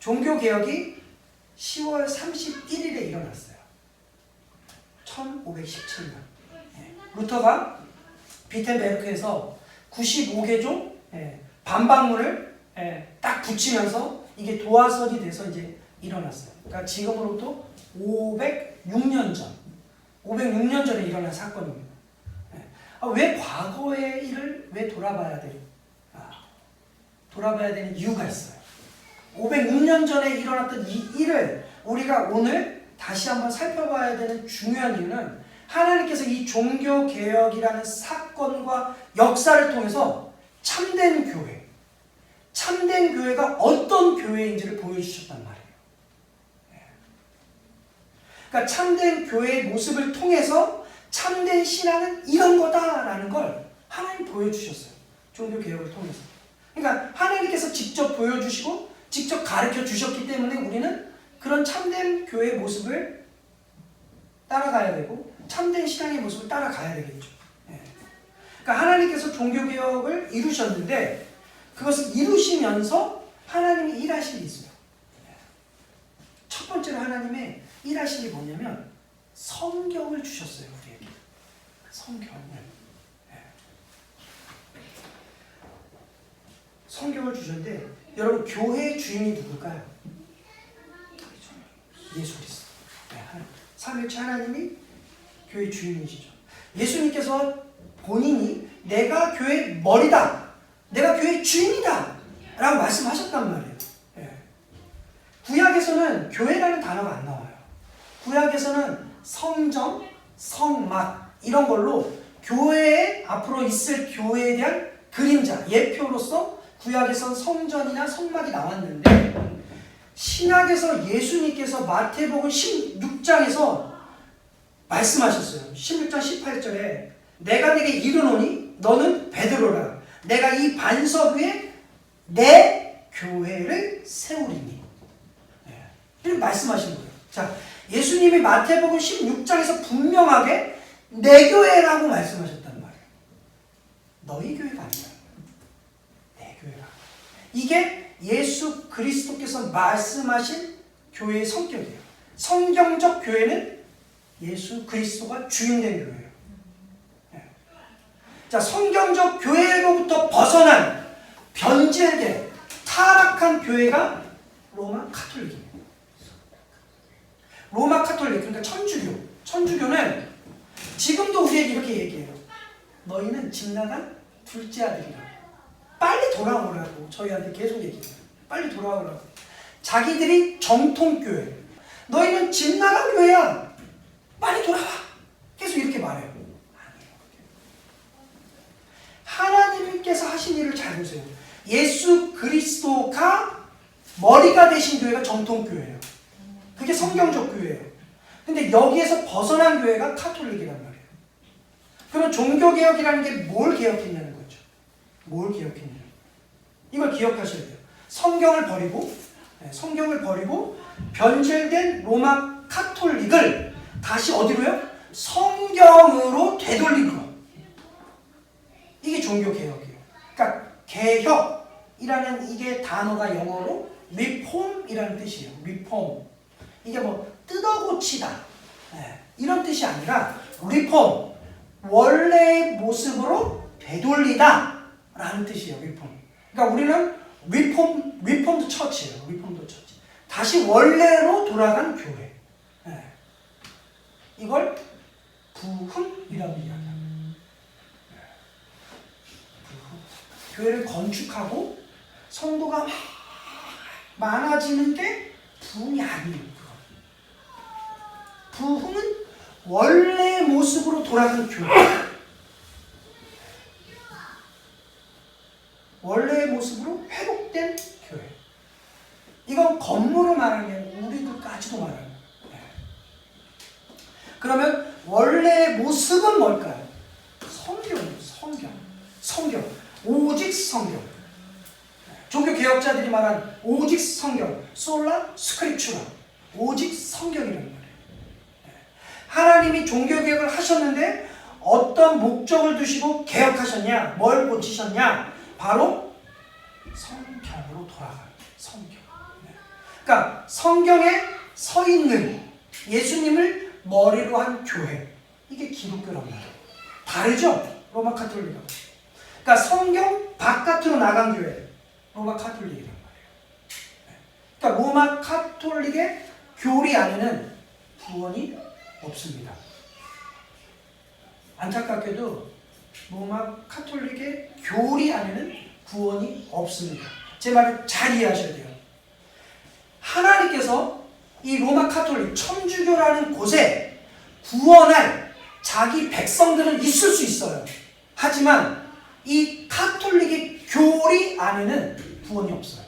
종교개혁이 10월 31일에 일어났어요. 1517년. 루터가 비텐베르크에서 95개조 반박문을 딱 붙이면서 이게 도화설이 돼서 이제 일어났어요. 그러니까 지금으로부터 506년 전, 506년 전에 일어난 사건입니다. 왜 과거의 일을 왜 돌아봐야 돼요? 돌아봐야 되는 이유가 있어요. 506년 전에 일어났던 이 일을 우리가 오늘 다시 한번 살펴봐야 되는 중요한 이유는 하나님께서 이 종교개혁이라는 사건과 역사를 통해서 참된 교회, 참된 교회가 어떤 교회인지를 보여주셨단 말이에요. 그러니까 참된 교회의 모습을 통해서 참된 신앙은 이런 거다라는 걸 하나님 보여주셨어요. 종교개혁을 통해서. 그러니까 하나님께서 직접 보여주시고 직접 가르쳐 주셨기 때문에 우리는 그런 참된 교회의 모습을 따라가야 되고 참된 신앙의 모습을 따라가야 되겠죠. 그러니까 하나님께서 종교개혁을 이루셨는데 그것을 이루시면서 하나님이 일하신 게 있어요. 첫 번째로 하나님의 일하신 게 뭐냐면 성경을 주셨어요. 우리에게. 성경을. 성경을 주셨는데 여러분 교회의 주인이 누굴까요? 예수 그리스도. 삼위일체 하나님이 교회의 주인이시죠. 예수님께서 본인이 내가 교회의 머리다. 내가 교회의 주인이다. 라고 말씀하셨단 말이에요. 구약에서는 교회라는 단어가 안 나와요. 구약에서는 성전, 성막 이런 걸로 교회에 앞으로 있을 교회에 대한 그림자, 예표로서 구약에선 성전이나 성막이 나왔는데 신약에서 예수님께서 마태복음 16장에서 말씀하셨어요. 16장 18절에 내가 네게 이르노니 너는 베드로라. 내가 이 반석 위에 내 교회를 세우리니. 이렇게 말씀하신 거예요. 자, 예수님이 마태복음 16장에서 분명하게 내 교회라고 말씀하셨단 말이에요. 너희 교회가 아니라 내 교회라. 이게 예수 그리스도께서 말씀하신 교회의 성격이에요. 성경적 교회는 예수 그리스도가 주인된 교회예요. 자, 성경적 교회로부터 벗어난 변질된 타락한 교회가 로마 카톨릭입니다. 로마 카톨릭, 그러니까 천주교. 천주교는 지금도 우리에게 이렇게 얘기해요. 너희는 집 나간 둘째 아들이라. 빨리 돌아오라고 저희한테 계속 얘기해요. 빨리 돌아오라고. 자기들이 정통교회. 너희는 집 나간 교회야. 빨리 돌아와. 계속 이렇게 말해요. 하나님께서 하신 일을 잘 보세요. 예수 그리스도가 머리가 되신 교회가 정통교회예요. 그게 성경적 교회예요. 근데 여기에서 벗어난 교회가 카톨릭이란 말이에요. 그러면 종교개혁이라는 게 뭘 개혁했냐는 거죠. 뭘 개혁했냐. 이걸 기억하셔야 돼요. 성경을 버리고 변질된 로마 카톨릭을 다시 어디로요? 성경으로 되돌린 거. 이게 종교개혁이에요. 그러니까 개혁이라는 이게 단어가 영어로 reform이라는 뜻이에요. reform. 이게 뭐 뜯어고치다 이런 뜻이 아니라 reform, 원래의 모습으로 되돌리다 라는 뜻이에요. reform. 그러니까 우리는 reformed church예요. reformed church. 다시 원래로 돌아간 교회. 이걸 부흥이라고 이야기합니다. 교회를 건축하고 성도가 많아지는 게 부흥이 아니에요. 부흥은 원래의 모습으로 돌아간 교회. 원래의 모습으로 회복된 교회. 이건 건물을 말하면 우리들까지도 말하는 거예요. 그러면 원래의 모습은 뭘까요? 성경. 오직 성경. 종교개혁자들이 말한 오직 성경. 솔라 스크립추라. 오직 성경이라는 말이에요. 하나님이 종교개혁을 하셨는데 어떤 목적을 두시고 개혁하셨냐? 뭘 고치셨냐? 바로 성경으로 돌아가는 성경. 그러니까 성경에 서 있는 예수님을 머리로 한 교회, 이게 기독교란 말이에요. 다르죠? 로마 카톨릭하고. 그러니까 성경 바깥으로 나간 교회, 로마 카톨릭이란 말이에요. 그러니까 로마 카톨릭의 교리 안에는 구원이 없습니다. 안타깝게도 로마 카톨릭의 교리 안에는 구원이 없습니다. 제 말을 잘 이해하셔야 돼요. 하나님께서 이 로마 카톨릭, 천주교라는 곳에 구원할 자기 백성들은 있을 수 있어요. 하지만 이 카톨릭의 교리 안에는 구원이 없어요.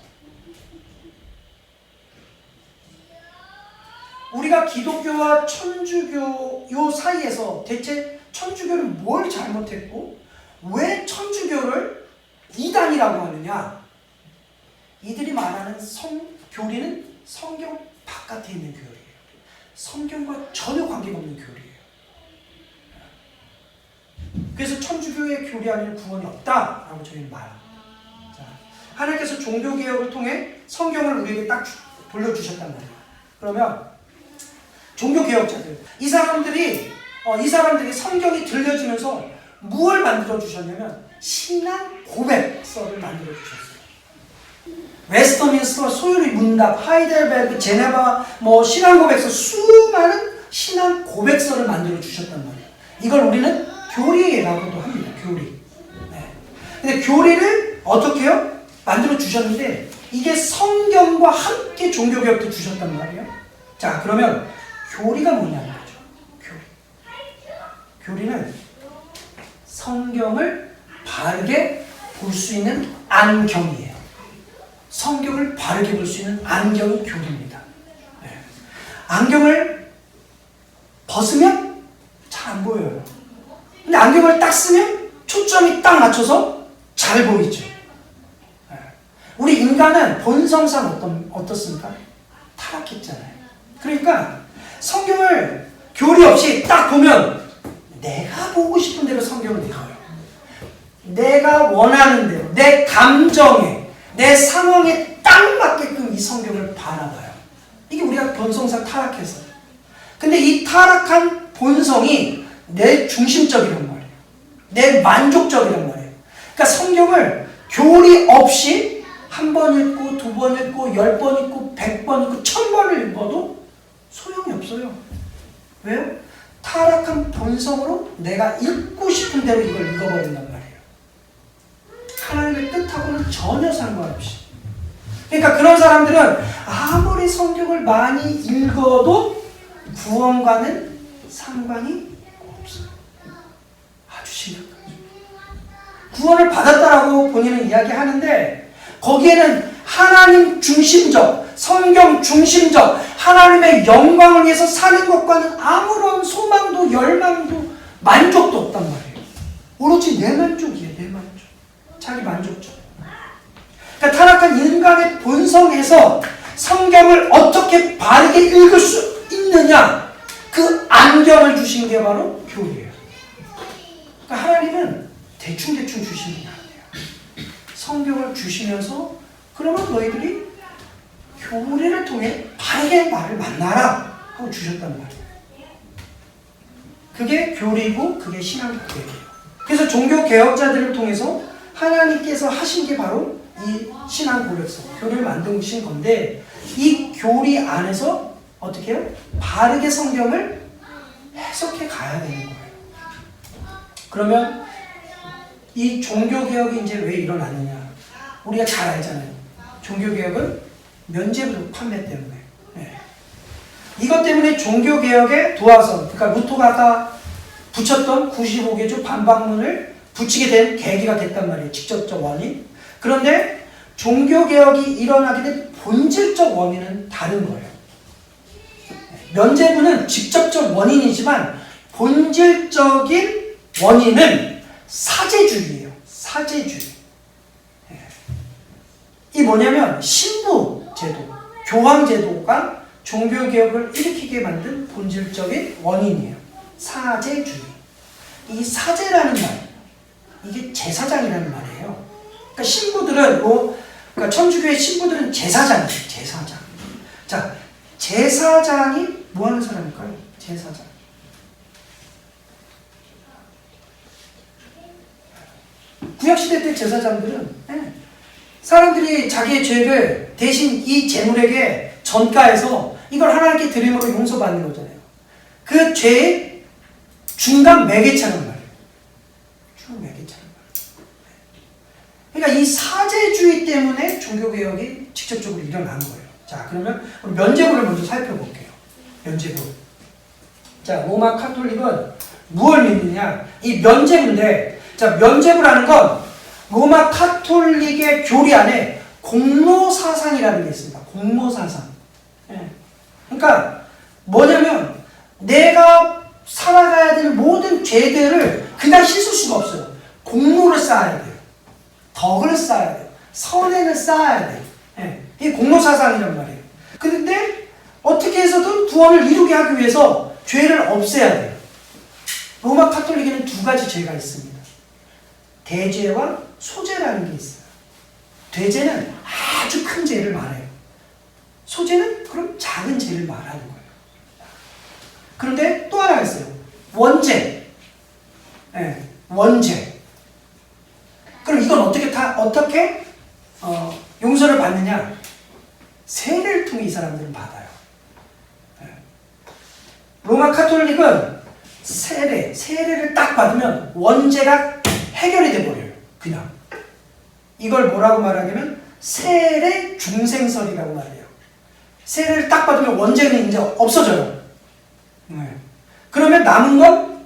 우리가 기독교와 천주교 요 사이에서 대체 천주교는 뭘 잘못했고 왜 천주교를 이단이라고 하느냐? 이들이 말하는 교리는 성경 바깥에 있는 교리예요. 성경과 전혀 관계가 없는 교리예요. 그래서 천주교의 교리 안에는 구원이 없다라고 저희는 말합니다. 하나님께서 종교개혁을 통해 성경을 우리에게 딱 돌려주셨단 말이에요. 그러면 종교개혁자들, 이 사람들이 성경이 들려주면서 무엇을 만들어주셨냐면 신앙 고백서를 만들어주셨어요. 웨스터민스터, 소요리 문답, 하이델베르그, 제네바, 신앙 고백서, 수많은 신앙 고백서를 만들어주셨단 말이에요. 이걸 우리는 교리라고도 합니다. 교리. 네. 근데 교리를 어떻게 해요? 만들어주셨는데 이게 성경과 함께 종교개혁도 주셨단 말이에요. 자, 그러면 교리가 뭐냐는 거죠. 교리는 성경을 바르게 볼 수 있는 안경이에요. 성경을 바르게 볼 수 있는 안경이 교리입니다. 네. 안경을 벗으면 잘 안 보여요. 근데 안경을 딱 쓰면 초점이 딱 맞춰서 잘 보이죠. 네. 우리 인간은 본성상 어떻습니까? 타락했잖아요. 그러니까 성경을 교리 없이 딱 보면 내가 보고 싶은 대로 성경을 읽어요. 내가 원하는 대로, 내 감정에, 내 상황에 딱 맞게끔 이 성경을 바라봐요. 이게 우리가 본성상 타락해서. 근데 이 타락한 본성이 내 중심적이란 말이에요. 내 만족적이란 말이에요. 그러니까 성경을 교리 없이 한 번 읽고, 두 번 읽고, 10번 읽고, 100번 읽고, 1000번을 읽어도 소용이 없어요. 왜요? 타락한 본성으로 내가 읽고 싶은 대로 이걸 읽어버린단 말이에요. 하나님의 뜻하고는 전혀 상관없이. 그러니까 그런 사람들은 아무리 성경을 많이 읽어도 구원과는 상관이 없어요. 아주 심각하죠. 구원을 받았다라고 본인은 이야기하는데 거기에는 하나님 중심적, 성경 중심적, 하나님의 영광을 위해서 사는 것과는 아무런 소망도 열망도 만족도 없단 말이에요. 오로지 내 만족이에요. 내 만족. 자기 만족적. 그러니까 타락한 인간의 본성에서 성경을 어떻게 바르게 읽을 수 있느냐, 그 안경을 주신 게 바로 교리예요. 그러니까 하나님은 대충대충 주시는 게 아니에요. 성경을 주시면서 그러면 너희들이 교리를 통해 바르게 나를 만나라 하고 주셨단 말이에요. 그게 교리고 그게 신앙 고백이에요. 그래서 종교 개혁자들을 통해서 하나님께서 하신 게 바로 이 신앙 고백서, 교리를 만드신 건데 이 교리 안에서 어떻게 해요? 바르게 성경을 해석해 가야 되는 거예요. 그러면 이 종교개혁이 이제 왜 일어났느냐? 우리가 잘 알잖아요. 종교개혁은 면죄부 판매 때문에. 네. 이것 때문에 종교개혁의 도화선, 그러니까 루터가 붙였던 95개조 반박문을 붙이게 된 계기가 됐단 말이에요. 직접적 원인. 그런데 종교개혁이 일어나게 된 본질적 원인은 다른 거예요. 면죄부는 직접적 원인이지만 본질적인 원인은 사제주의예요. 사제주의. 이 뭐냐면 신부 제도, 교황 제도가 종교개혁을 일으키게 만든 본질적인 원인이에요. 사제주의. 이 사제라는 말, 이게 제사장이라는 말이에요. 그러니까 신부들은 그러니까 천주교의 신부들은 제사장이에요. 제사장. 자, 제사장이 뭐 하는 사람일까요? 제사장. 구약시대 때 제사장들은 사람들이 자기의 죄를 대신 이 제물에게 전가해서 이걸 하나님께 드림으로 용서받는 거잖아요. 그 죄의 중간 매개차란 말이에요. 중간 매개차란 말이에요. 그러니까 이 사제주의 때문에 종교개혁이 직접적으로 일어난 거예요. 자, 그러면 면죄부를 먼저 살펴볼게요. 면죄부. 자, 로마 카톨릭은 무엇을 믿느냐? 이 면죄부인데, 자, 면죄부라는 건 로마 카톨릭의 교리 안에 공로사상이라는 게 있습니다. 공로사상. 그러니까 뭐냐면 내가 살아가야 될 모든 죄들을 그냥 씻을 수가 없어요. 공로를 쌓아야 돼요. 덕을 쌓아야 돼요. 선행을 쌓아야 돼요. 이게 공로사상이란 말이에요. 그런데 어떻게 해서든 구원을 이루게 하기 위해서 죄를 없애야 돼요. 로마 카톨릭에는 두 가지 죄가 있습니다. 대죄와 소죄라는 게 있어요. 대죄는 아주 큰 죄를 말해요. 소죄는 그럼 작은 죄를 말하는 거예요. 그런데 또 하나가 있어요. 원죄. 원죄. 그럼 이건 어떻게 용서를 받느냐? 세례를 통해 이 사람들은 받아요. 로마 카톨릭은 세례를 딱 받으면 원죄가 해결이 돼버려요. 그냥. 이걸 뭐라고 말하냐면 세례 중생설이라고 말해요. 세례를 딱 받으면 원죄는 이제 없어져요. 그러면 남은 건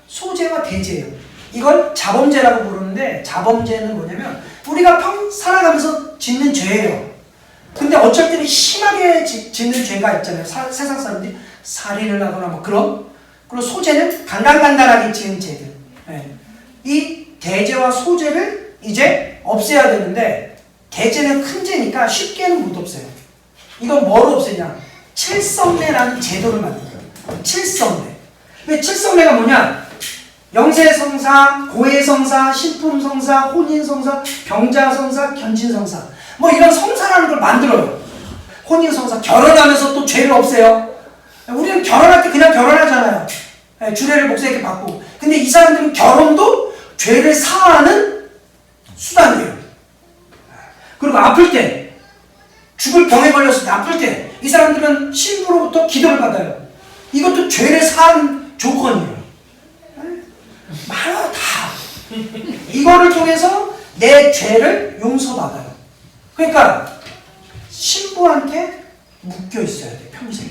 소죄와 대죄예요. 이걸 자범죄라고 부르는데, 자범죄는 뭐냐면 우리가 살아가면서 짓는 죄예요. 근데 어쩔 때는 심하게 짓는 죄가 있잖아요. 세상 사람들이 살인을 하거나 뭐 그런. 그리고 소죄는 간단하게 지은 죄들. 이 대죄와 소죄를 이제 없애야 되는데, 대죄는 큰 죄니까 쉽게는 못 없애요. 이건 뭐로 없애냐? 칠성례라는 제도를 만들어요. 칠성례. 왜 칠성례가 뭐냐? 영세성사, 고해성사, 신품성사, 혼인성사, 병자성사, 견진성사, 뭐 이런 성사라는 걸 만들어요. 혼인성사, 결혼하면서 또 죄를 없애요. 우리는 결혼할 때 그냥 결혼하잖아요. 주례를 목사에게 받고. 근데 이 사람들은 결혼도 죄를 사하는 수단이에요. 그리고 아플 때, 죽을 병에 걸렸을 때, 아플 때, 이 사람들은 신부로부터 기도를 받아요. 이것도 죄를 사하는 조건이에요. 많아, 다. 이거를 통해서 내 죄를 용서받아요. 그러니까 신부한테 묶여 있어야 돼, 평생.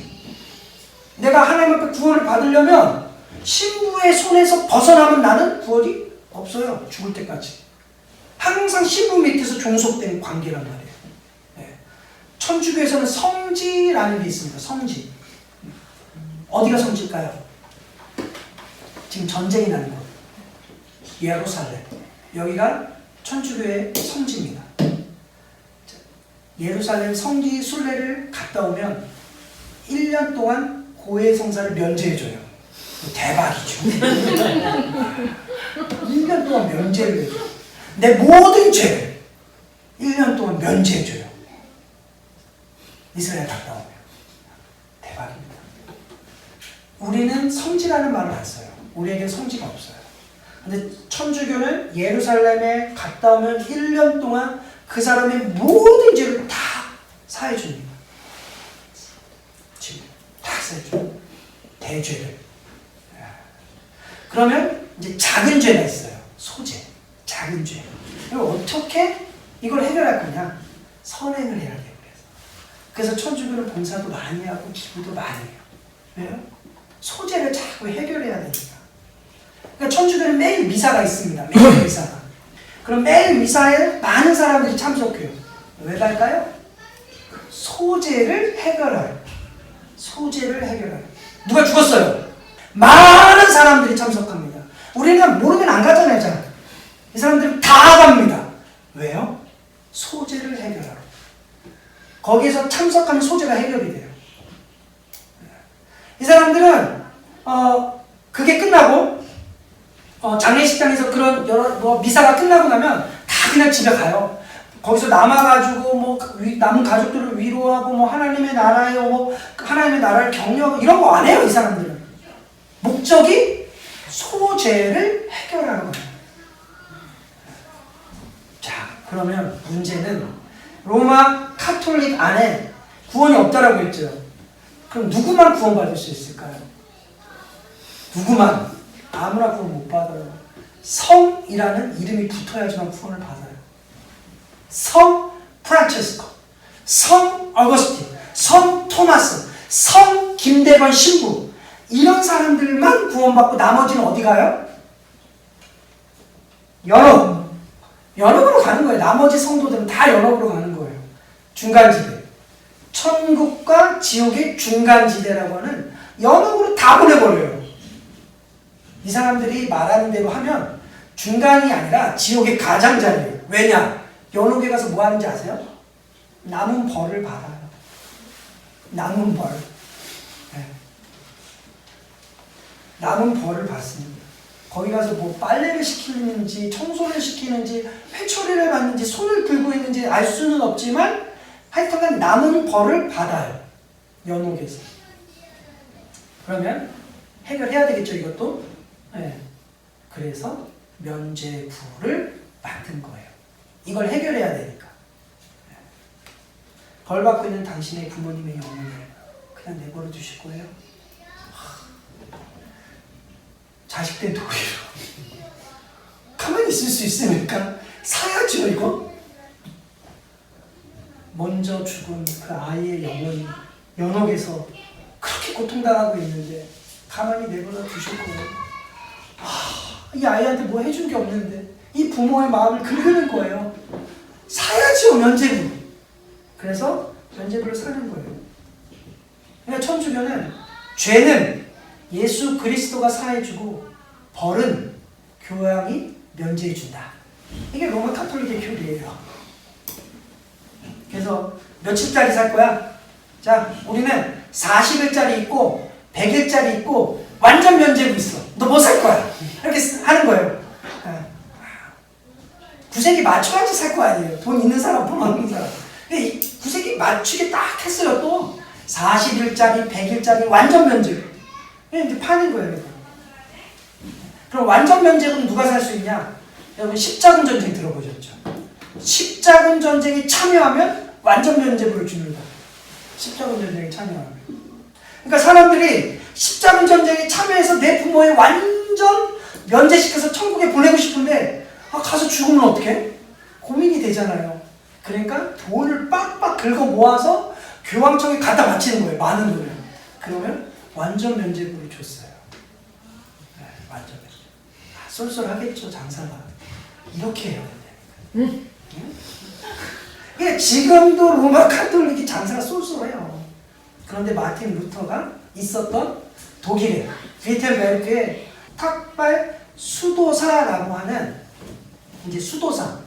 내가 하나님 앞에 구원을 받으려면 신부의 손에서 벗어나면 나는 구원이 없어요. 죽을 때까지. 항상 신부 밑에서 종속된 관계란 말이에요. 천주교에서는 성지라는 게 있습니다. 성지. 어디가 성지일까요? 지금 전쟁이 나는 곳. 예루살렘. 여기가 천주교의 성지입니다. 예루살렘 성지 순례를 갔다 오면 1년 동안 고해성사를 면제해줘요. 대박이죠. 1년 동안 면제를 해줘요. 내 모든 죄를 1년 동안 면제해줘요. 이스라엘 갔다 오면. 대박입니다. 우리는 성지라는 말을 안 써요. 우리에겐 성지가 없어요. 근데 천주교는 예루살렘에 갔다 오면 1년 동안 그 사람의 모든 죄를 다 사해줍니다. 지금 다 사해줘요. 대죄를. 그러면 이제 작은 죄가 있어요. 소죄. 작은 죄. 그리고 어떻게 이걸 해결할 거냐? 선행을 해야 돼요. 그래서 천주교는 봉사도 많이 하고 기부도 많이 해요. 왜요? 소재를 자꾸 해결해야 되니까. 그러니까 천주교는 매일 미사가 있습니다. 매일 미사가. 그럼 매일 미사에 많은 사람들이 참석해요. 왜 갈까요? 소재를 해결하여. 소재를 해결하여. 누가 죽었어요? 많은 사람들이 참석합니다. 우리는 모르면 안 가잖아요. 잘. 이 사람들은 다 갑니다. 왜요? 소재를 해결하러. 거기에서 참석하는 소재가 해결이 돼요. 이 사람들은 그게 끝나고 장례식장에서 그런 여러 미사가 끝나고 나면 다 그냥 집에 가요. 거기서 남아가지고 뭐 남은 가족들을 위로하고 뭐 하나님의 나라에 뭐 하나님의 나라를 격려하고 이런 거 안 해요. 이 사람들은. 목적이 소재를 해결하는 거예요. 자, 그러면 문제는 로마 카톨릭 안에 구원이 없다라고 했죠. 그럼 누구만 구원받을 수 있을까요? 누구만? 아무나 구원 못 받아요. 성이라는 이름이 붙어야지만 구원을 받아요. 성 프란체스코, 성 어거스틴, 성 토마스, 성 김대건 신부 이런 사람들만 구원받고 나머지는 어디 가요? 연옥으로 가는 거예요. 나머지 성도들은 다 연옥으로 가는 거예요. 중간지대. 천국과 지옥의 중간지대라고 하는 연옥으로 다 보내버려요. 이 사람들이 말하는 대로 하면 중간이 아니라 지옥의 가장자리예요. 왜냐? 연옥에 가서 뭐 하는지 아세요? 남은 벌을 받아요. 남은 벌. 네. 남은 벌을 받습니다. 거기 가서 뭐 빨래를 시키는지 청소를 시키는지 회초리를 받는지 손을 들고 있는지 알 수는 없지만 하여튼간 남은 벌을 받아요. 연옥에서. 그러면 해결해야 되겠죠, 이것도? 네. 그래서 면죄부를 만든 거예요. 이걸 해결해야 되니까. 네. 벌 받고 있는 당신의 부모님의 영혼을 그냥 내버려 두실 거예요? 자식된 도리로 가만히 있을 수 있으니까 사야죠, 이거? 먼저 죽은 그 아이의 영혼이 연옥에서 그렇게 고통당하고 있는데 가만히 내버려 두실 거예요. 이 아이한테 뭐 해준 게 없는데 이 부모의 마음을 긁는 거예요. 사야지요, 면죄부. 그래서 면죄부를 사는 거예요. 그러니까 천주교는 죄는 예수 그리스도가 사해주고 벌은 교황이 면제해준다. 이게 로마 카톨릭의 교리예요. 그래서 며칠짜리 살 거야? 자, 우리는 40일짜리 있고 100일짜리 있고 완전 면제부 있어. 너 뭐 살 거야? 이렇게 하는 거예요. 구색이 맞춰야지 살 거 아니에요. 돈 있는 사람, 돈 없는 사람. 근데 이 구색이 맞추게 딱 했어요. 또 40일짜리, 100일짜리 완전 면제부. 이제 파는 거예요. 그럼 완전 면제부는 누가 살 수 있냐? 여러분 십자군 전쟁 들어보셨죠? 십자군 전쟁에 참여하면 완전 면제부를 줍니다. 십자군 전쟁에 참여하면. 그러니까 사람들이 십자군 전쟁에 참여해서 내 부모의 완전 면제시켜서 천국에 보내고 싶은데 가서 죽으면 어떡해? 고민이 되잖아요. 그러니까 돈을 빡빡 긁어 모아서 교황청에 갖다 바치는 거예요. 많은 돈을. 그러면 완전 면제부를 줬어요. 네, 완전 면제부. 쏠쏠하겠죠, 장사가. 이렇게 해야 된다니까. 응? 지금도 로마 카톨릭이 장사가 쏠쏠해요. 그런데 마틴 루터가 있었던 독일의 비텐베르크의 탁발 수도사라고 하는 이제 수도사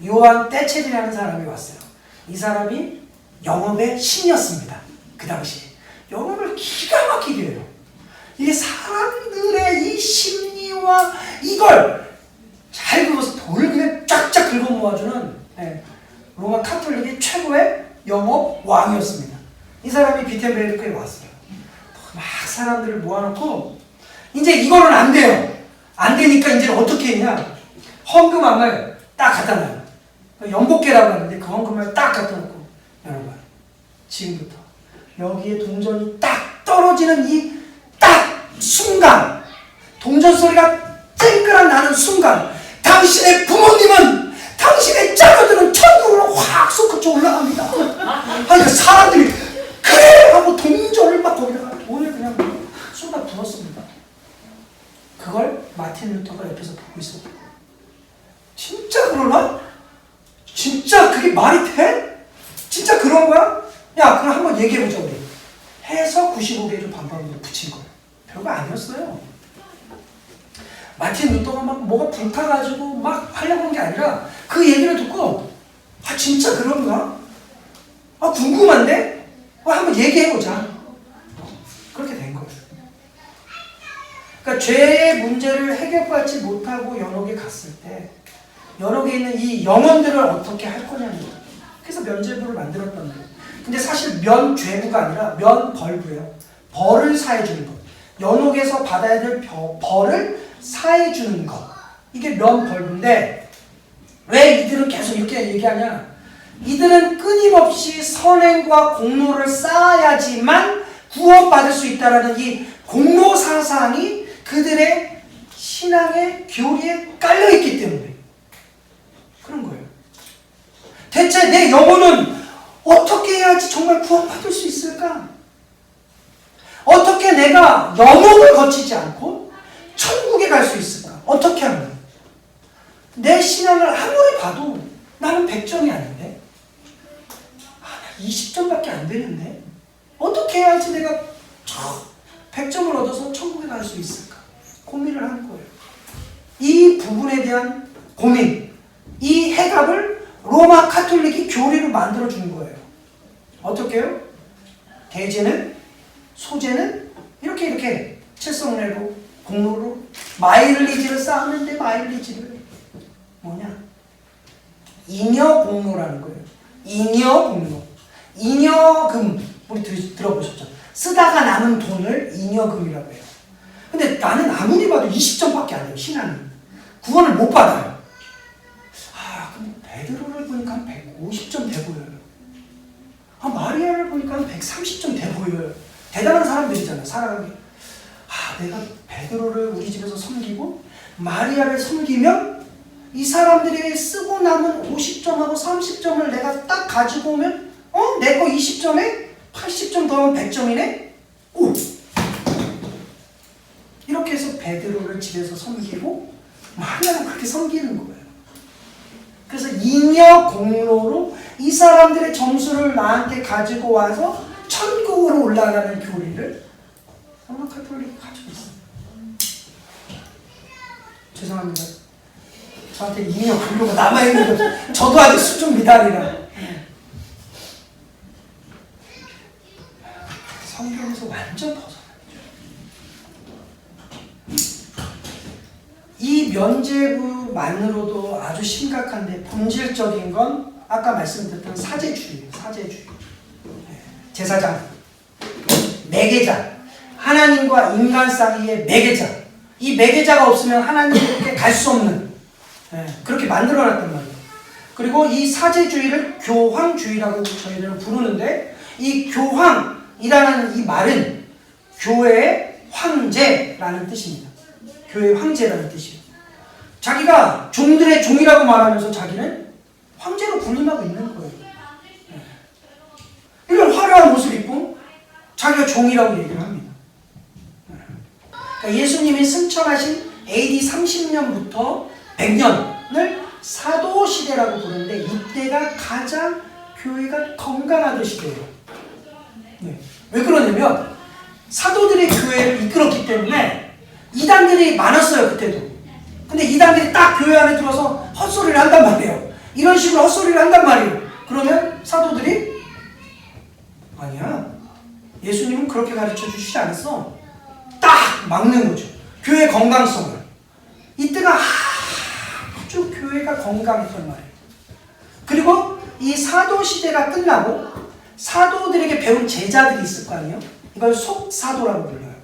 요한 떼첼이라는 사람이 왔어요. 이 사람이 영업의 신이었습니다. 그 당시에. 영업을 기가 막히게 해요. 이게 사람들의 이 심리와 이걸 잘 긁어서 돈을 그냥 쫙쫙 긁어 모아주는 로마 카톨릭의 최고의 영업 왕이었습니다. 이 사람이 비텐베르크에 왔어요. 막 사람들을 모아놓고 이제 이거는 안 돼요. 안 되니까 이제 어떻게 했냐? 헌금함을 딱 갖다 놔요. 연복계라고 하는데 그 헌금함을 딱 갖다 놓고 여러분 지금부터 여기에 동전이 딱 떨어지는 이 딱 순간 동전 소리가 쨍그랑 나는 순간 당신의 부모님은 당신의 자녀들은 천국으로 확 솟구쳐 올라갑니다. 그러니까 사람들이 그래 하고 동전을 막 거기다가 돈을 그냥 쏟아 부었습니다. 그걸 마틴 루터가 옆에서 보고 있었고 진짜 그러나? 진짜 그게 말이 돼? 진짜 그런 거야? 야 그럼 한번 얘기해보자 우리. 해서 95개 좀 반반으로 붙인 거예요. 별거 아니었어요. 마틴 루터가 막 뭐가 불타가지고 막 하려고 한 게 아니라 그 얘기를 듣고 진짜 그런가? 궁금한데? 한번 얘기해보자. 그렇게 된 거예요. 그러니까 죄의 문제를 해결받지 못하고 연옥에 갔을 때 연옥에 있는 이 영혼들을 어떻게 할 거냐는 거예요. 그래서 면죄부를 만들었단 말이에요. 근데 사실 면죄부가 아니라 면벌부예요. 벌을 사해주는 것. 연옥에서 받아야 될 벌을 사해주는 것. 이게 면벌부인데 왜 이들은 계속 이렇게 얘기하냐? 이들은 끊임없이 선행과 공로를 쌓아야지만 구원받을 수 있다는 이 공로 사상이 그들의 신앙의 교리에 깔려있기 때문에 그런 거예요. 대체 내 영혼은 어떻게 해야지 정말 구원받을 수 있을까? 어떻게 내가 영혼을 거치지 않고 천국에 갈 수 있을까? 어떻게 하면? 내 신앙을 아무리 봐도 나는 100점이 아닌데 20점밖에 안 되는데 어떻게 해야지 내가 100점을 얻어서 천국에 갈 수 있을까? 고민을 하는 거예요. 이 부분에 대한 고민, 이 해답을 로마 카톨릭이 교리로 만들어준 거예요. 어떻게 해요? 대제는, 소제는 이렇게 칠성례로, 공로로 마일리지를 쌓았는데 마일리지를 뭐냐? 잉여공로라는 거예요. 잉여공로. 잉여금, 우리 들어보셨죠? 쓰다가 남은 돈을 잉여금이라고 해요. 근데 나는 아무리 봐도 20점밖에 안 돼요, 신앙이. 구원을 못 받아요. 근데 베드로를 보니까 한 150점 돼 보여요. 마리아를 보니까 한 130점 돼 보여요. 대단한 사람들이잖아요, 살아가기. 내가 베드로를 우리 집에서 섬기고 마리아를 섬기면 이 사람들이 쓰고 남은 50점하고 30점을 내가 딱 가지고 오면 내 거 20점에 80점 더하면 100점이네? 오! 이렇게 해서 베드로를 집에서 섬기고 마리아는 그렇게 섬기는 거예요. 그래서 잉여 공로로 이 사람들의 점수를 나한테 가지고 와서 천국으로 올라가는 교리를 로마 카톨릭이 가지고 있어요. 죄송합니다. 저한테 잉여 공로가 남아있는 거죠. 저도 아직 수준 미달이라. 성경에서 완전 벗어나죠. 이 면죄부만으로도 아주 심각한데 본질적인 건 아까 말씀드렸던 사제주의예요. 사제주의. 제사장, 매개자, 하나님과 인간 사이의 매개자. 이 매개자가 없으면 하나님께 갈 수 없는 그렇게 만들어놨단 말이에요. 그리고 이 사제주의를 교황주의라고 저희들은 부르는데 이 교황이라는 이 말은 교회의 황제라는 뜻입니다. 교회의 황제라는 뜻이에요. 자기가 종들의 종이라고 말하면서 자기는 황제로 군림하고 있는 거예요. 이런 화려한 옷을 입고 자기가 종이라고 얘기를 합니다. 그러니까 예수님이 승천하신 AD 30년부터 100년을 사도시대라고 부르는데 이때가 가장 교회가 건강하던 시대예요. 왜 그러냐면 사도들이 교회를 이끌었기 때문에 이단들이 많았어요, 그때도. 근데 이단들이 딱 교회 안에 들어서 헛소리를 한단 말이에요. 이런 식으로 헛소리를 한단 말이에요. 그러면 사도들이 아니야, 예수님은 그렇게 가르쳐 주시지 않았어. 딱 막는 거죠. 교회의 건강성을. 이때가 아주 교회가 건강했단 말이에요. 그리고 이 사도시대가 끝나고 사도들에게 배운 제자들이 있을 거 아니에요? 이걸 속사도라고 불러요.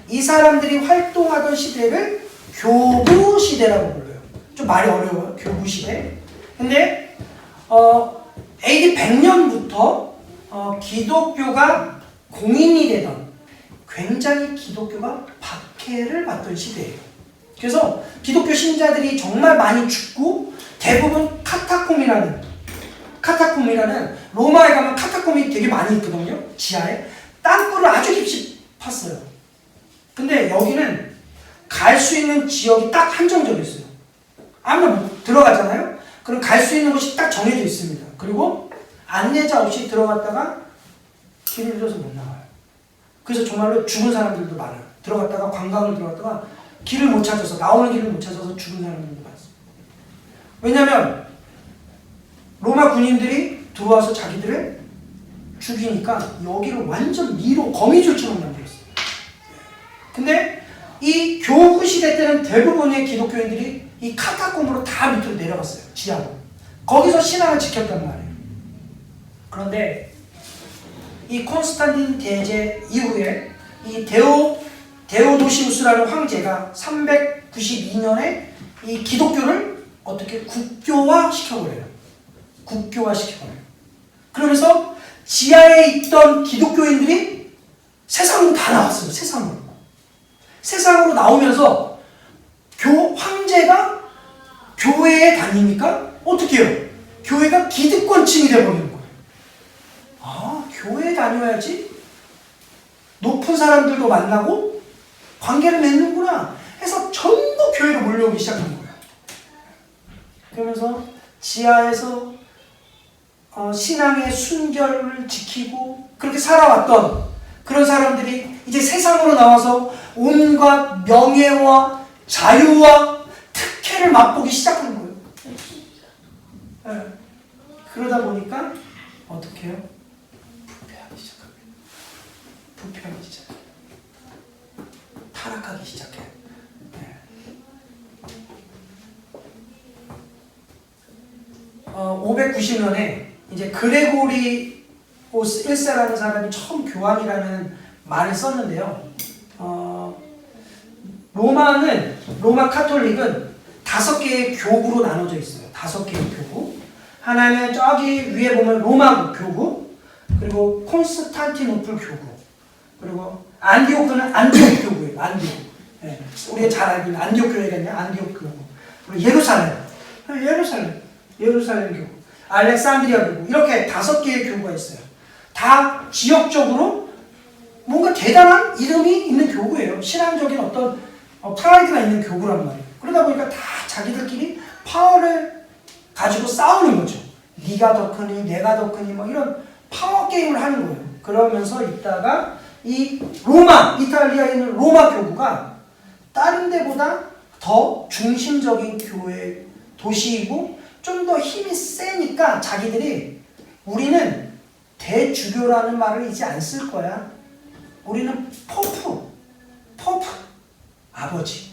이 사람들이 활동하던 시대를 교부시대라고 불러요. 좀 말이 어려워요. 교부시대. 근데 AD 100년부터 기독교가 공인이 되던 굉장히 기독교가 박해를 받던 시대예요. 그래서 기독교 신자들이 정말 많이 죽고 대부분 카타콤이라는 로마에 가면 카타콤이 되게 많이 있거든요. 지하에 땅굴을 아주 깊이 팠어요. 근데 여기는 갈 수 있는 지역이 딱 한정적이었어요. 아무나 들어가잖아요. 그럼 갈 수 있는 곳이 딱 정해져 있습니다. 그리고 안내자 없이 들어갔다가 길을 잃어서 못 나와요. 그래서 정말로 죽은 사람들도 많아요. 들어갔다가 관광을 들어갔다가 길을 못 찾아서 나오는 길을 못 찾아서 죽은 사람들도 많았어요. 왜냐하면 로마 군인들이 들어와서 자기들을 죽이니까 여기를 완전 미로 거미줄처럼 만들었어요. 근데 이 교구 시대 때는 대부분의 기독교인들이 이 카타콤으로 다 밑으로 내려갔어요. 지하로. 거기서 신앙을 지켰단 말이에요. 그런데 이 콘스탄틴 대제 이후에 이 데오도시우스라는 황제가 392년에 이 기독교를 어떻게 국교화 시켜버려요. 국교화 시켜버려요. 그러면서 지하에 있던 기독교인들이 세상으로 다 나왔어요. 세상으로 나오면서 황제가 교회에 다니니까 어떻게 해요? 교회가 기득권층이 되어버리는 거예요. 아, 교회에 다녀야지 높은 사람들도 만나고 관계를 맺는구나 해서 전부 교회로 몰려오기 시작한 거예요. 그러면서 지하에서 신앙의 순결을 지키고 그렇게 살아왔던 그런 사람들이 이제 세상으로 나와서 온갖 명예와 자유와 특혜를 맛보기 시작한 거예요. 네. 그러다 보니까 어떻게 해요? 부패하기 시작합니다. 부패하기 시작해요. 타락하기 시작해요. 네. 590년에 이제 그레고리오스 1세라는 사람이 처음 교황이라는 말을 썼는데요. 로마 카톨릭은 5개의 교구로 나눠져 있어요. 5개의 교구. 하나는 저기 위에 보면 로마 교구, 그리고 콘스탄티노플 교구, 그리고 안디오크는 안디옥 교구예요. 안디옥. 네. 우리가 잘 알고 있는 안디옥 교회가 있냐? 안디옥 교구. 그리고 예루살렘 교구, 알렉산드리아 교구, 이렇게 5개의 교구가 있어요. 다 지역적으로 뭔가 대단한 이름이 있는 교구예요. 신앙적인 어떤 프라이드가 있는 교구란 말이에요. 그러다 보니까 다 자기들끼리 파워를 가지고 싸우는 거죠. 네가 더 크니 내가 더 크니 뭐 이런 파워 게임을 하는 거예요. 그러면서 있다가 이 이탈리아에 있는 로마 교구가 다른 데보다 더 중심적인 교회 도시이고 좀 더 힘이 세니까 자기들이 우리는 대주교라는 말을 이제 안 쓸 거야. 우리는 포프, 아버지.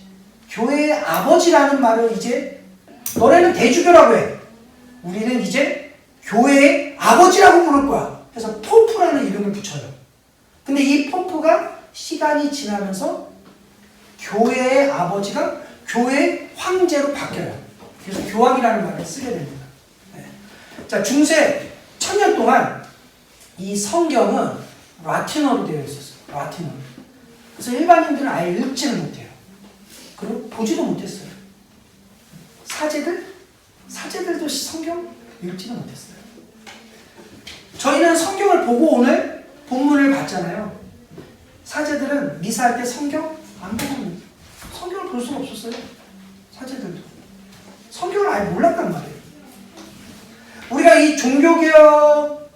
교회의 아버지라는 말을 이제 너네는 대주교라고 해. 우리는 이제 교회의 아버지라고 부를 거야. 그래서 포프라는 이름을 붙여요. 근데 이 포프가 시간이 지나면서 교회의 아버지가 교회의 황제로 바뀌어요. 그래서 교황이라는 말을 쓰게 됩니다. 네. 자, 중세 1000년 동안 이 성경은 라틴어로 되어 있었어요. 라틴어로. 그래서 일반인들은 아예 읽지를 못해요. 그리고 보지도 못했어요. 사제들도 성경 읽지는 못했어요. 저희는 성경을 보고 오늘 본문을 봤잖아요. 사제들은 미사할 때 성경 안 보고 성경을 볼 수가 없었어요. 사제들도. 성경을 아예 몰랐단 말이에요. 우리가 이 종교개혁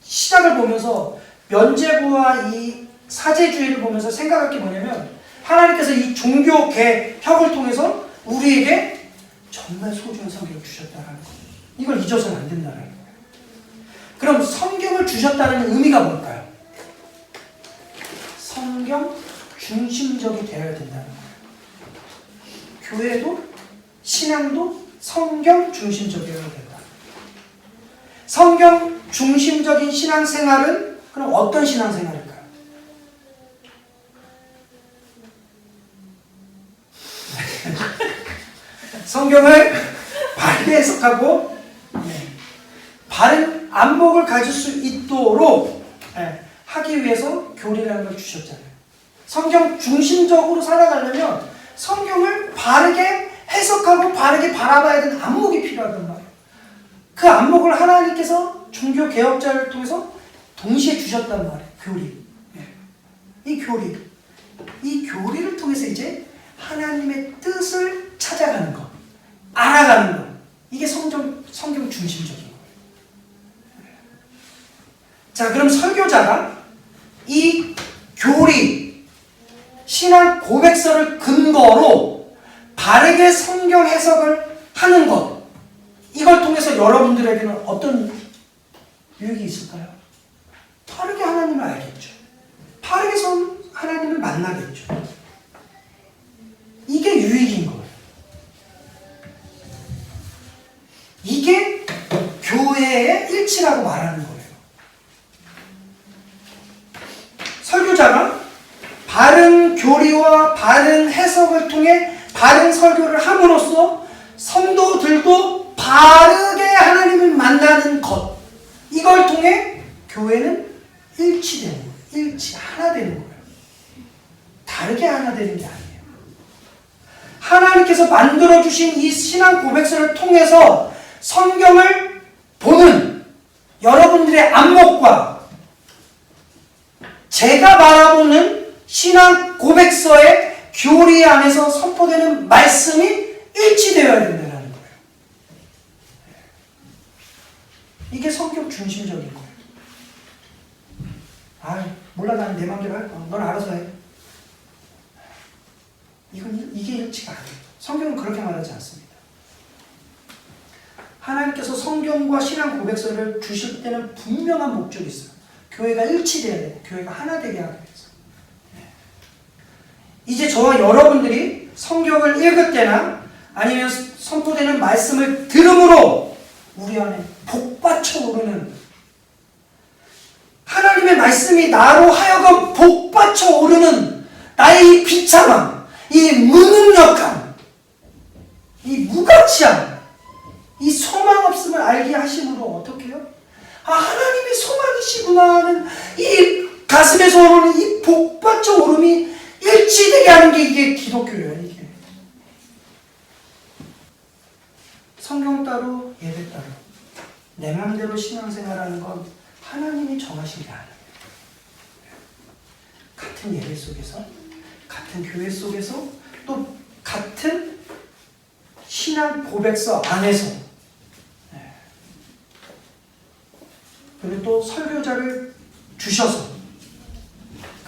시작을 보면서 면제부와 이 사제주의를 보면서 생각할 게 뭐냐면 하나님께서 이 종교개혁을 통해서 우리에게 정말 소중한 성경을 주셨다라는 거예요. 이걸 잊어서는 안 된다는 거예요. 그럼 성경을 주셨다는 의미가 뭘까요? 성경 중심적이 되어야 된다는 거예요. 교회도 신앙도 성경 중심적이어야 된다. 성경 중심적인 신앙생활은 그럼 어떤 신앙생활일까요? 성경을 바르게 해석하고 바른 안목을 가질 수 있도록 하기 위해서 교리라는 걸 주셨잖아요. 성경 중심적으로 살아가려면 성경을 바르게 해석하고 바르게 바라봐야 되는 안목이 필요하단 말이에요. 그 안목을 하나님께서 종교 개혁자를 통해서 동시에 주셨단 말이에요. 교리. 이 교리를 통해서 이제 하나님의 뜻을 찾아가는 것, 알아가는 것. 이게 성경 중심적인 거예요. 자, 그럼 설교자가 이 교리, 신앙 고백서를 근거로 바르게 성경 해석을 하는 것, 이걸 통해서 여러분들에게는 어떤 유익이 있을까요? 바르게 하나님을 알겠죠. 바르게 하나님을 만나겠죠. 이게 유익인 거예요. 이게 교회의 일치라고 말하는 거예요. 교리와 바른 해석을 통해 바른 설교를 함으로써 성도들도 바르게 하나님을 만나는 것, 이걸 통해 교회는 일치되는 거예요. 하나 되는 거예요. 다르게 하나 되는 게 아니에요. 하나님께서 만들어주신 이 신앙 고백서를 통해서 성경을 보는 여러분들의 안목과 제가 바라보는 신앙 고백서의 교리 안에서 선포되는 말씀이 일치되어야 된다는 거예요. 이게 성경 중심적인 거예요. 몰라, 나는 내 맘대로 할 거야. 넌 알아서 해. 이게 일치가 안 돼요. 성경은 그렇게 말하지 않습니다. 하나님께서 성경과 신앙 고백서를 주실 때는 분명한 목적이 있어요. 교회가 일치돼야 되고 교회가 하나 되게 하기 위해서. 이제 저와 여러분들이 성경을 읽을 때나 아니면 선포되는 말씀을 들음으로 우리 안에 복받쳐 오르는, 하나님의 말씀이 나로 하여금 복받쳐 오르는 나의 이 비참함, 이 무능력함, 이 무가치함, 이 소망 없음을 알게 하심으로 어떻게 해요? 하나님이 소망이시구나 하는 이 가슴에서 오르는 이 복받쳐 오름이 일치되게 하는 게 이게 기독교예요. 이게 성경 따로 예배 따로 내 마음대로 신앙생활하는 건 하나님이 정하신 게 아니에요. 같은 예배 속에서, 같은 교회 속에서, 또 같은 신앙 고백서 안에서, 그리고 또 설교자를 주셔서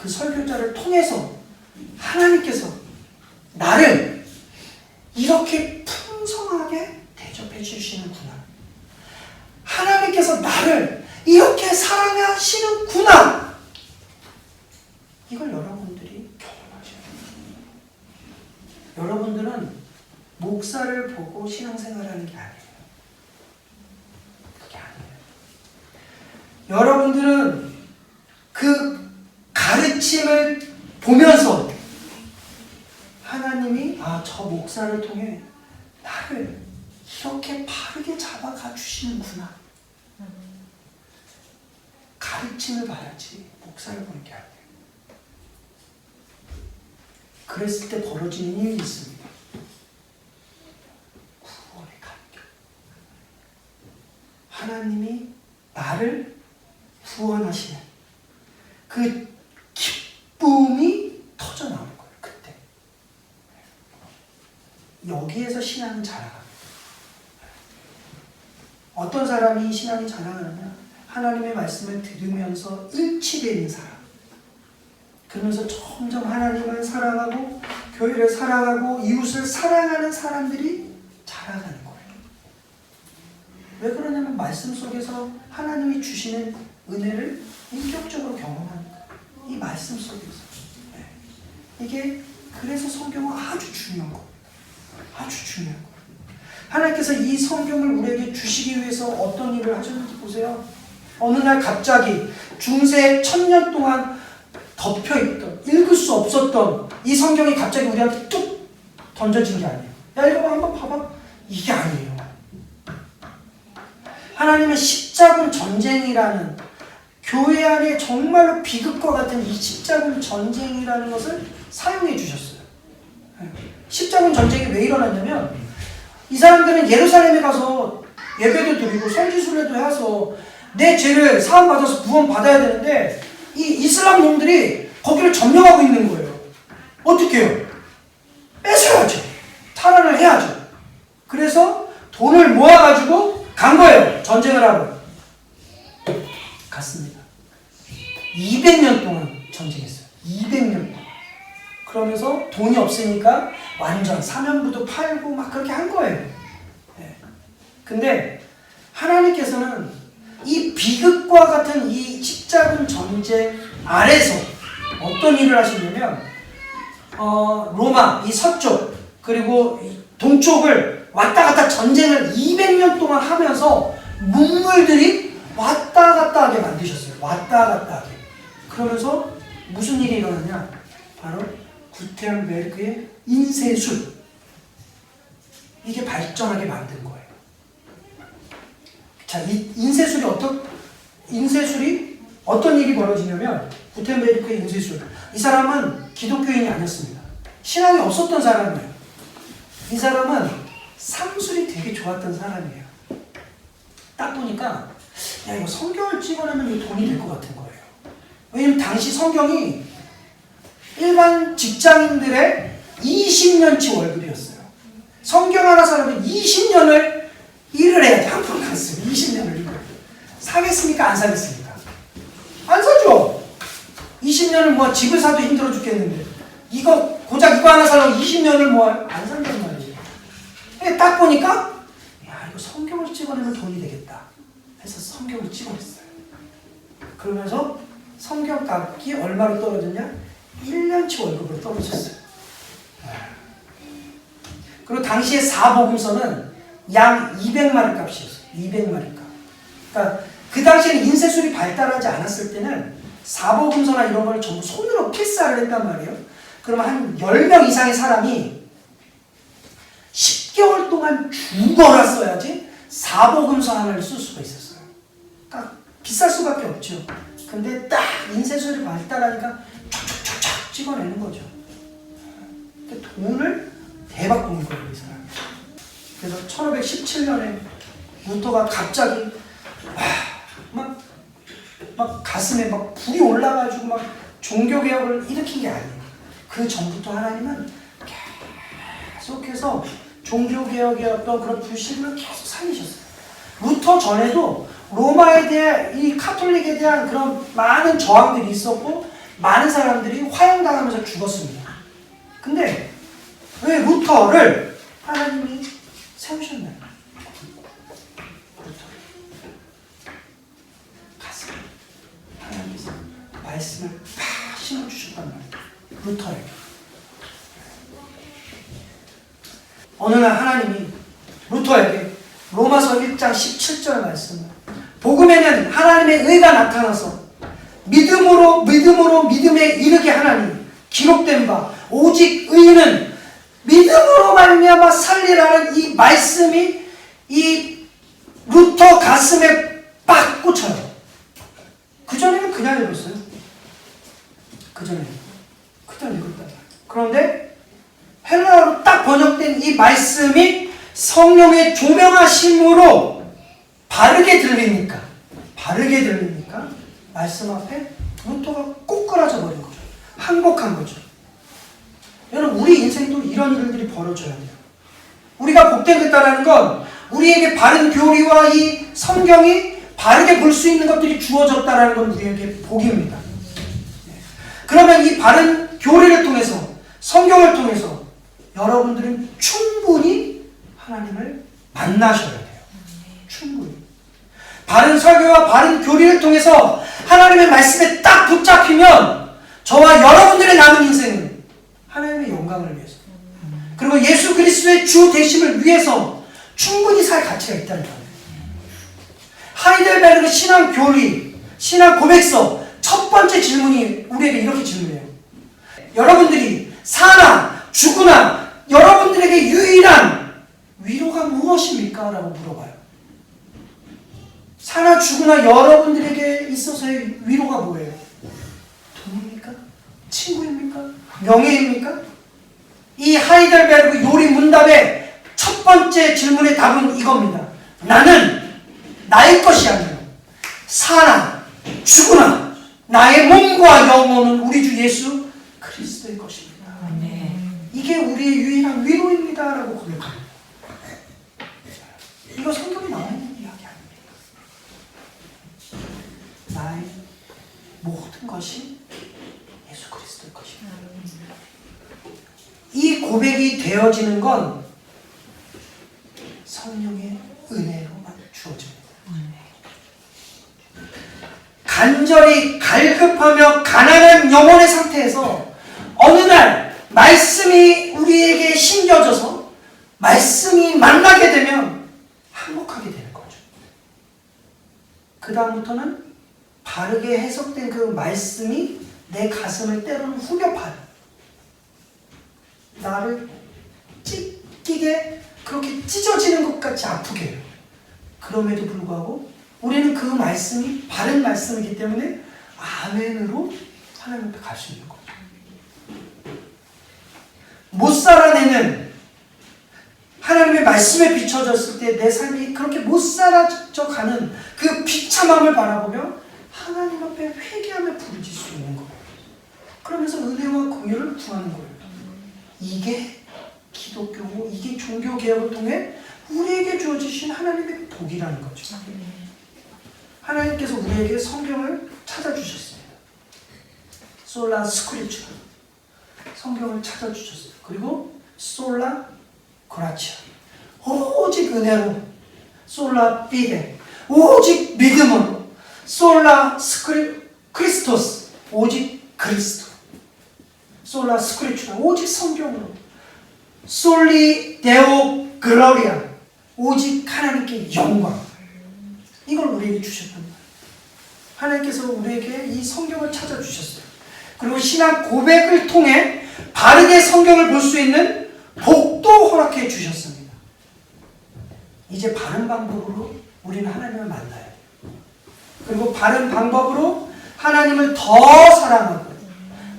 그 설교자를 통해서 하나님께서 나를 이렇게 풍성하게 대접해 주시는구나, 하나님께서 나를 이렇게 사랑하시는구나, 이걸 여러분들이 경험하셔야 돼요. 여러분들은 목사를 보고 신앙생활하는 게 아니에요. 그게 아니에요. 여러분들은 그 가르침을 보면서 하나님이 저 목사를 통해 나를 이렇게 바르게 잡아가 주시는구나, 가르침을 봐야지 목사를 보는 게 아니에요. 그랬을 때 벌어지는 일이 있습니다. 구원의 감격. 하나님이 나를 구원하시는 그 기쁨이 터져 나오는 거예요. 그때 여기에서 신앙은 자라갑니다. 어떤 사람이 신앙이 자라느냐? 하나님의 말씀을 들으면서 일치되는 사람, 그러면서 점점 하나님을 사랑하고 교회를 사랑하고 이웃을 사랑하는 사람들이 자라가는 거예요. 왜 그러냐면 말씀 속에서 하나님이 주시는 은혜를 인격적으로 경험하는 거예요. 이 말씀 속에서. 이게 그래서 성경은 아주 중요한 거예요. 아주 중요한 거예요. 하나님께서 이 성경을 우리에게 주시기 위해서 어떤 일을 하셨는지 보세요. 어느 날 갑자기 중세 1000년 동안 덮여있던, 읽을 수 없었던 이 성경이 갑자기 우리한테 뚝 던져진 게 아니에요. 야, 이거 한번 봐봐. 이게 아니에요. 하나님은 십자군 전쟁이라는, 교회 안에 정말로 비극과 같은 이 십자군 전쟁이라는 것을 사용해 주셨어요. 십자군 전쟁이 왜 일어났냐면 이 사람들은 예루살렘에 가서 예배도 드리고 성지순례도 해서 내 죄를 사함받아서 구원받아야 되는데 이 이슬람 놈들이 거기를 점령하고 있는 거예요. 어떻게 해요? 뺏어야죠. 탈환을 해야죠. 그래서 돈을 모아가지고 간 거예요. 전쟁을 하고. 갔습니다. 200년 동안 전쟁했어요. 200년 동안. 그러면서 돈이 없으니까 완전 사면부도 팔고 막 그렇게 한 거예요. 근데 하나님께서는 이 비극과 같은 이 십자군 전쟁 아래서 어떤 일을 하시냐면 로마 이 서쪽 그리고 동쪽을 왔다 갔다 전쟁을 200년 동안 하면서 문물들이 왔다 갔다 하게 만드셨어요. 왔다 갔다 하게. 그러면서 무슨 일이 일어나냐? 바로 구텐베르크의 인쇄술, 이게 발전하게 만든 거예요. 자, 이 인쇄술이 어떤 일이 벌어지냐면, 구텐베르크의 인쇄술, 이 사람은 기독교인이 아니었습니다. 신앙이 없었던 사람이에요. 이 사람은 상술이 되게 좋았던 사람이에요. 딱 보니까 야, 이거 성경을 찍어내면 이거 돈이 될 것 같은 거예요. 왜냐면 당시 성경이 일반 직장인들의 20년치 월급이었어요. 성경 하나 사려면 20년을 일을 해야지. 한 푼 안 쓰고 20년을 일을. 사겠습니까? 안 사겠습니까? 안 사죠. 20년을 뭐 집을 사도 힘들어 죽겠는데 고작 이거 하나 사려고 20년을 모아요? 안 산단 말이에요. 딱 보니까 야, 이거 성경을 찍어내면 돈이 되겠다 해서 성경을 찍어냈어요. 그러면서 성경 값이 얼마로 떨어졌냐? 1년치 월급으로 떨어졌어요. 그리고 당시에 사복음서는 양 200마리 값이었어요. 200마리 값. 그러니까 그 당시에는 인쇄술이 발달하지 않았을 때는 사복음서나 이런 걸 전부 손으로 필사를 했단 말이에요. 그러면 한 10명 이상의 사람이 10개월 동안 죽어라 써야지 사복음서 하나를 쓸 수가 있었어요. 그러니까 비쌀 수밖에 없죠. 근데 딱 인쇄술이 발달하니까 촥촥촥촥 찍어내는 거죠. 돈을 대박 버는 거예요, 이 사람이. 그래서 1517년에 루터가 갑자기 막 가슴에 막 불이 올라가지고 막 종교개혁을 일으킨 게 아니에요. 그 전부터 하나님은 계속해서 종교개혁의 어떤 그런 불신을 계속 살리셨어요. 루터 전에도 로마에 대한, 이 카톨릭에 대한 그런 많은 저항들이 있었고 많은 사람들이 화형당하면서 죽었습니다. 근데 왜 루터를 하나님이 세우셨나요? 루터를 가슴에 하나님께서 말씀을 팍 심어주셨단 말이에요. 루터에게. 어느 날 하나님이 루터에게 로마서 1장 17절 말씀을, 복음에는 하나님의 의가 나타나서 믿음으로 믿음에 이르게 하나니 기록된 바 오직 의인은 믿음으로 말미암아 살리라는 이 말씀이 이 루터 가슴에 빡 꽂혀요. 그전에는 그냥 읽었어요. 그전에는 그냥 읽었다. 그런데 헬라어로 딱 번역된 이 말씀이 성령의 조명하심으로 바르게 들리니까 말씀 앞에 루터가 꼬꾸라져 버린 거죠. 항복한 거죠. 여러분, 우리 인생도 이런 일들이 벌어져야 돼요. 우리가 복되겠다라는 건 우리에게 바른 교리와 이 성경이 바르게 볼 수 있는 것들이 주어졌다라는 건 우리에게 복입니다. 그러면 이 바른 교리를 통해서, 성경을 통해서 여러분들은 충분히 하나님을 만나셔야 돼요. 충분히. 바른 설교와 바른 교리를 통해서 하나님의 말씀에 딱 붙잡히면 저와 여러분들의 남은 인생은 하나님의 영광을 위해서, 그리고 예수 그리스도의 주 되심을 위해서 충분히 살 가치가 있다는 거예요. 하이델베르그 신앙 교리, 신앙 고백서 첫 번째 질문이 우리에게 이렇게 질문해요. 여러분들이 사나 죽으나 여러분들에게 유일한 위로가 무엇입니까? 라고 물어봐요. 사나 죽으나 여러분들에게 있어서의 위로가 뭐예요? 돈입니까? 친구입니까? 명예입니까? 이 하이델베르그 요리 문답의 첫 번째 질문의 답은 이겁니다. 나는 나의 것이 아니라 사나 죽으나 나의 몸과 영혼은 우리 주 예수 그리스도의 것입니다. 이게 우리의 유일한 위로입니다. 라고 고백합니다. 이거 성경에 나와 있는 이야기 아닙니까? 나의 모든 것이 예수 그리스도의 것입니다. 이 고백이 되어지는 건 성령의 은혜로만 주어집니다. 간절히 갈급하며 가난한 영혼의 상태에서 어느 날 말씀이 우리에게 심겨져서 말씀이 만나게 되면 행복하게 되는 거죠. 그 다음부터는 바르게 해석된 그 말씀이 내 가슴을 때로는 후벼파요. 나를 찢기게 그렇게 찢어지는 것 같이 아프게 해요. 그럼에도 불구하고 우리는 그 말씀이 바른 말씀이기 때문에 아멘으로 하나님 앞에 갈 수 있는 거죠. 못 살아내는 하나님의 말씀에 비춰졌을 때 내 삶이 그렇게 못 살아져가는 그 비참함을 바라보며 하나님 앞에 회개하며 부르짖을 수 있는 거예요. 그러면서 은혜와 긍휼을 구하는 거예요. 이게 기독교고 이게 종교개혁을 통해 우리에게 주어지신 하나님의 복이라는 거죠. 하나님께서 우리에게 성경을 찾아주셨습니다. 솔라 스크립처, 성경을 찾아주셨어요. 그리고 솔라 그라치아, 오직 은혜로, 솔라 피데, 오직 믿음으로, 솔라 크리스토스, 오직 그리스도, 솔라 스크립처, 오직 성경으로, 솔리 데오 글로리아, 오직 하나님께 영광. 이걸 우리에게 주셨단 말이에요. 하나님께서 우리에게 이 성경을 찾아주셨어요. 그리고 신앙 고백을 통해 바르게 성경을 볼 수 있는 복도 허락해 주셨습니다. 이제 바른 방법으로 우리는 하나님을 만나야 돼요. 그리고 바른 방법으로 하나님을 더 사랑하고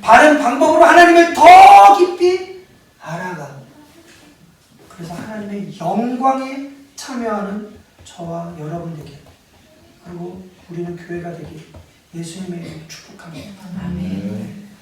바른 방법으로 하나님을 더 깊이 알아가고 그래서 하나님의 영광에 참여하는 저와 여러분 되길 그리고 우리는 교회가 되길 예수님의 이름으로 축복합니다. 아멘.